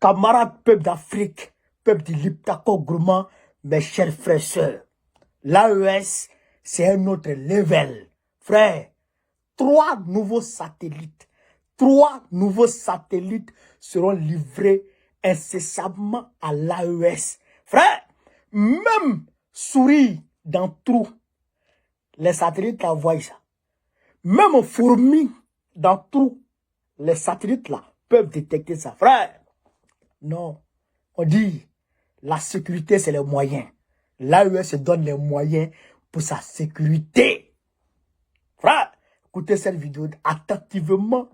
Camarades peuple d'Afrique, peuple du Liptako Gourmand, mes chers frères et sœurs, l'AES, c'est un autre level. Frère, 3 nouveaux satellites seront livrés incessamment à l'AES. Frère, même souris dans trou, les satellites là voient ça. Même fourmis dans trou, les satellites là peuvent détecter ça. Frère, non, on dit la sécurité c'est les moyens. L'AES se donne les moyens pour sa sécurité. Frère, écoutez cette vidéo attentivement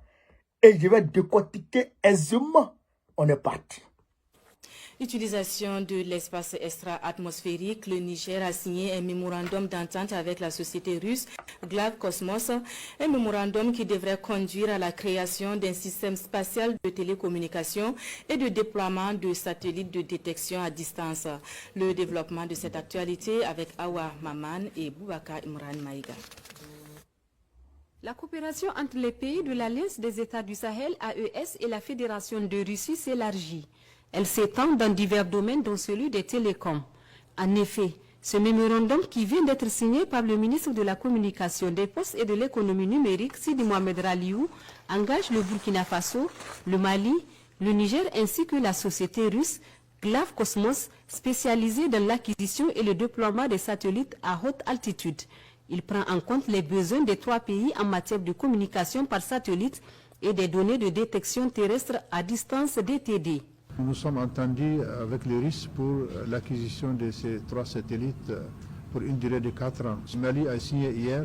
et je vais décortiquer aisément. On est parti. Utilisation de l'espace extra-atmosphérique, le Niger a signé un mémorandum d'entente avec la société russe Glav Cosmos, un mémorandum qui devrait conduire à la création d'un système spatial de télécommunication et de déploiement de satellites de détection à distance. Le développement de cette actualité avec Awa Maman et Boubacar Imran Maïga. La coopération entre les pays de l'Alliance des États du Sahel, AES, et la Fédération de Russie s'élargit. Elle s'étend dans divers domaines, dont celui des télécoms. En effet, ce mémorandum qui vient d'être signé par le ministre de la Communication, des Postes et de l'Économie numérique, Sidi Mohamed Raliou, engage le Burkina Faso, le Mali, le Niger ainsi que la société russe Glav Cosmos, spécialisée dans l'acquisition et le déploiement des satellites à haute altitude. Il prend en compte les besoins des 3 pays en matière de communication par satellite et des données de détection terrestre à distance DTD. Nous sommes entendus avec les Russes pour l'acquisition de ces 3 satellites pour une durée de 4 ans. Le Mali a signé hier,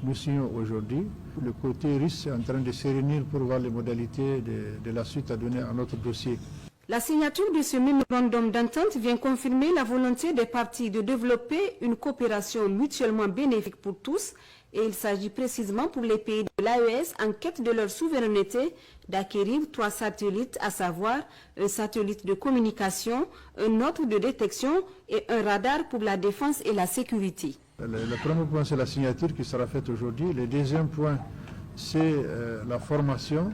nous signons aujourd'hui. Le côté russe est en train de se réunir pour voir les modalités de la suite à donner à notre dossier. La signature de ce mémorandum d'entente vient confirmer la volonté des parties de développer une coopération mutuellement bénéfique pour tous et il s'agit précisément pour les pays de l'AES en quête de leur souveraineté d'acquérir 3 satellites, à savoir un satellite de communication, un autre de détection et un radar pour la défense et la sécurité. Le premier point, c'est la signature qui sera faite aujourd'hui. Le deuxième point, c'est la formation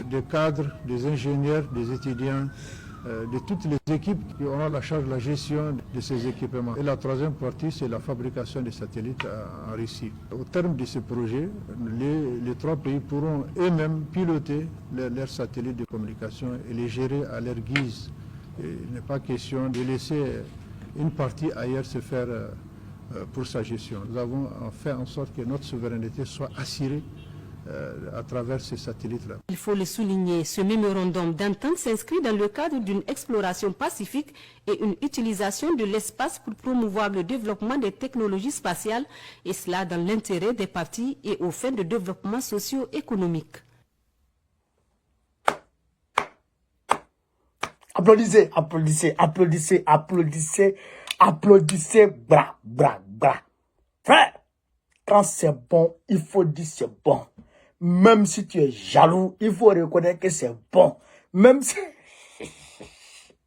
des cadres, des ingénieurs, des étudiants, de toutes les équipes qui auront la charge de la gestion de ces équipements. Et la troisième partie, c'est la fabrication des satellites en Russie. Au terme de ce projet, les 3 pays pourront eux-mêmes piloter leurs satellites de communication et les gérer à leur guise. Il n'est pas question de laisser une partie ailleurs se faire pour sa gestion. Nous avons fait en sorte que notre souveraineté soit assurée à travers ces satellites-là. Il faut le souligner, ce mémorandum d'entente s'inscrit dans le cadre d'une exploration pacifique et une utilisation de l'espace pour promouvoir le développement des technologies spatiales, et cela dans l'intérêt des parties et aux fins de développement socio-économique. Applaudissez, applaudissez, applaudissez, applaudissez, applaudissez, bra, bra, bra. Frère, quand c'est bon, il faut dire c'est bon. Même si tu es jaloux, il faut reconnaître que c'est bon. Même si...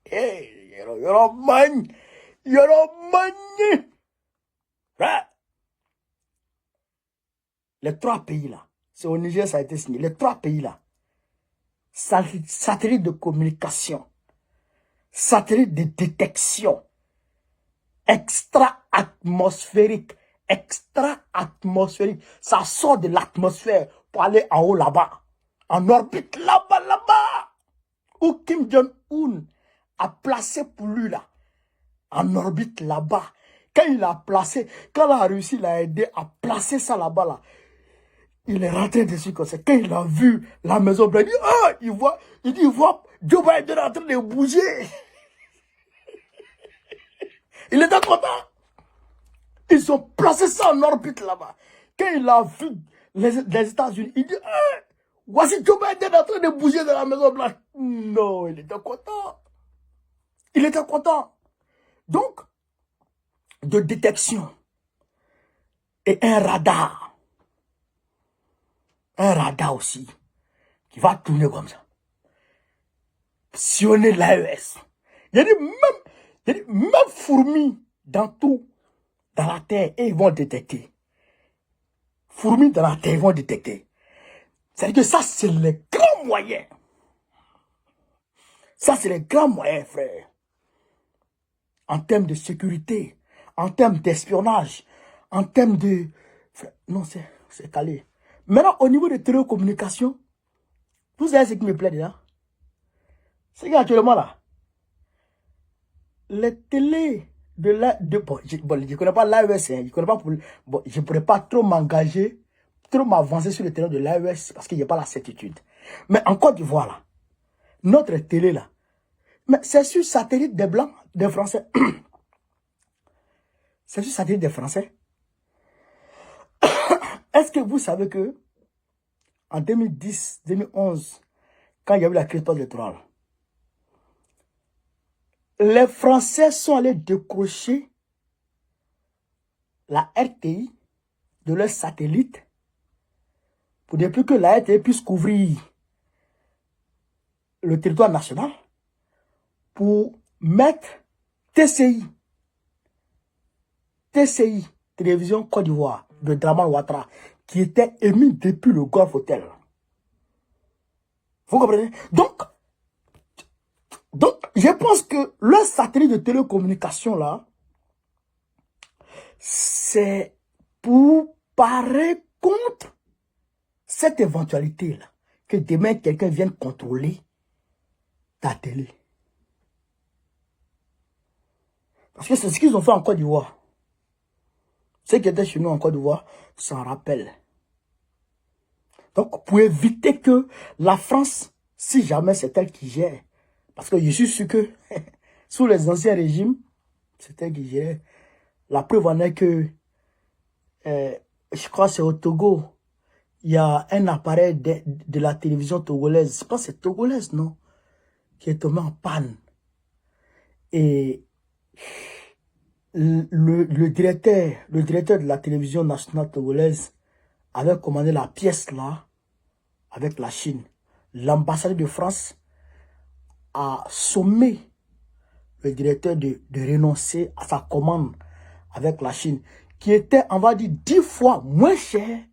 Hey, les 3 pays là, c'est au Niger ça a été signé, les 3 pays là, satellites de communication, satellites de détection, extra-atmosphérique, ça sort de l'atmosphère pour aller en haut là-bas, en orbite là-bas, où Kim Jong-un a placé pour lui là, en orbite là-bas. Quand il a placé, quand la Russie l'a aidé à placer ça là-bas là, il est rentré dessus comme ça. Quand il a vu la Maison Blanche, il dit, ah, il voit Joe Biden en train de bouger. Il était content. Ils ont placé ça en orbite là-bas. Quand il a vu les États-Unis, il dit, ah, voici Joe Biden en train de bouger dans la Maison Blanche. Non, il était content. Il était content. Donc, de détection et un radar. Un radar aussi, qui va tourner comme ça. Sillonner l'AES. Il y a des même fourmis dans tout, dans la terre, et ils vont détecter. Fourmis dans la terre, ils vont détecter. C'est-à-dire que ça, c'est le grand moyen. Ça, c'est les grands moyens, frère. En termes de sécurité, en termes d'espionnage, en termes de... Non, c'est calé. Maintenant, au niveau des télécommunications, vous savez ce qui me plaît déjà? C'est qu'actuellement là, les télés de la... bon, je ne connais pas l'AES, hein, bon, je ne pourrais pas trop m'engager, trop m'avancer sur le terrain de l'AES parce qu'il n'y a pas la certitude. Mais en Côte d'Ivoire là, notre télé là, mais c'est sur satellite des Blancs, des Français. C'est sur satellite des Français. Est-ce que vous savez que en 2010, 2011, quand il y a eu la crise électorale, les Français sont allés décrocher la RTI de leur satellite pour ne plus que la RTI puisse couvrir le territoire national pour mettre TCI, Télévision Côte d'Ivoire, de Dramane Ouattara, qui était émis depuis le Golf Hotel. Vous comprenez? Donc, je pense que le satellite de télécommunication là, c'est pour parer contre cette éventualité là, que demain quelqu'un vienne contrôler ta télé. Parce que c'est ce qu'ils ont fait en Côte d'Ivoire. Ceux qui étaient chez nous en Côte d'Ivoire s'en rappellent. Donc, pour éviter que la France, si jamais c'est elle qui gère, parce que je suis sûr que sous les anciens régimes, c'est elle qui gère. La preuve en est que, je crois que c'est au Togo, il y a un appareil de la télévision togolaise, je pense que c'est togolaise, non? Qui est tombé en panne. Et le directeur de la télévision nationale togolaise avait commandé la pièce là avec la Chine. L'ambassadeur de France a sommé le directeur de renoncer à sa commande avec la Chine, qui était, on va dire, 10 fois moins cher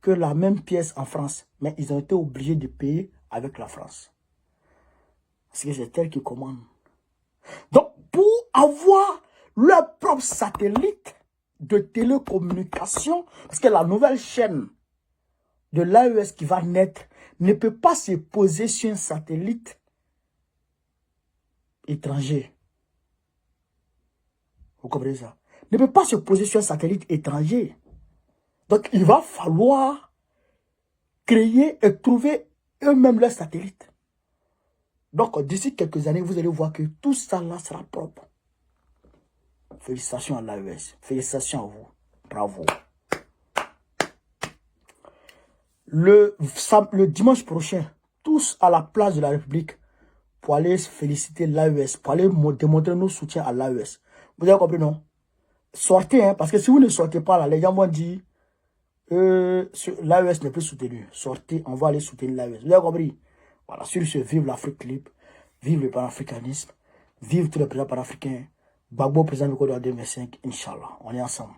que la même pièce en France. Mais ils ont été obligés de payer avec la France. Parce que c'est elle qui commande. Donc, pour avoir leur propre satellite de télécommunication, parce que la nouvelle chaîne de l'AES qui va naître ne peut pas se poser sur un satellite étranger. Vous comprenez ça? Ne peut pas se poser sur un satellite étranger. Donc, il va falloir créer et trouver eux-mêmes leur satellite. Donc, d'ici quelques années, vous allez voir que tout ça là sera propre. Félicitations à l'AES. Félicitations à vous. Bravo. Le dimanche prochain, tous à la place de la République pour aller féliciter l'AES, pour aller démontrer nos soutiens à l'AES. Vous avez compris, non? Sortez, hein, parce que si vous ne sortez pas là, les gens vont dire l'AES n'est plus soutenu. Sortez, on va aller soutenir l'AES. Vous avez compris? Voilà, sur ce, vive l'Afrique libre, vive le panafricanisme, vive tous les présidents panafricains. Gbagbo, président du Côte d'Ivoire 2005, Inch'Allah. On est ensemble.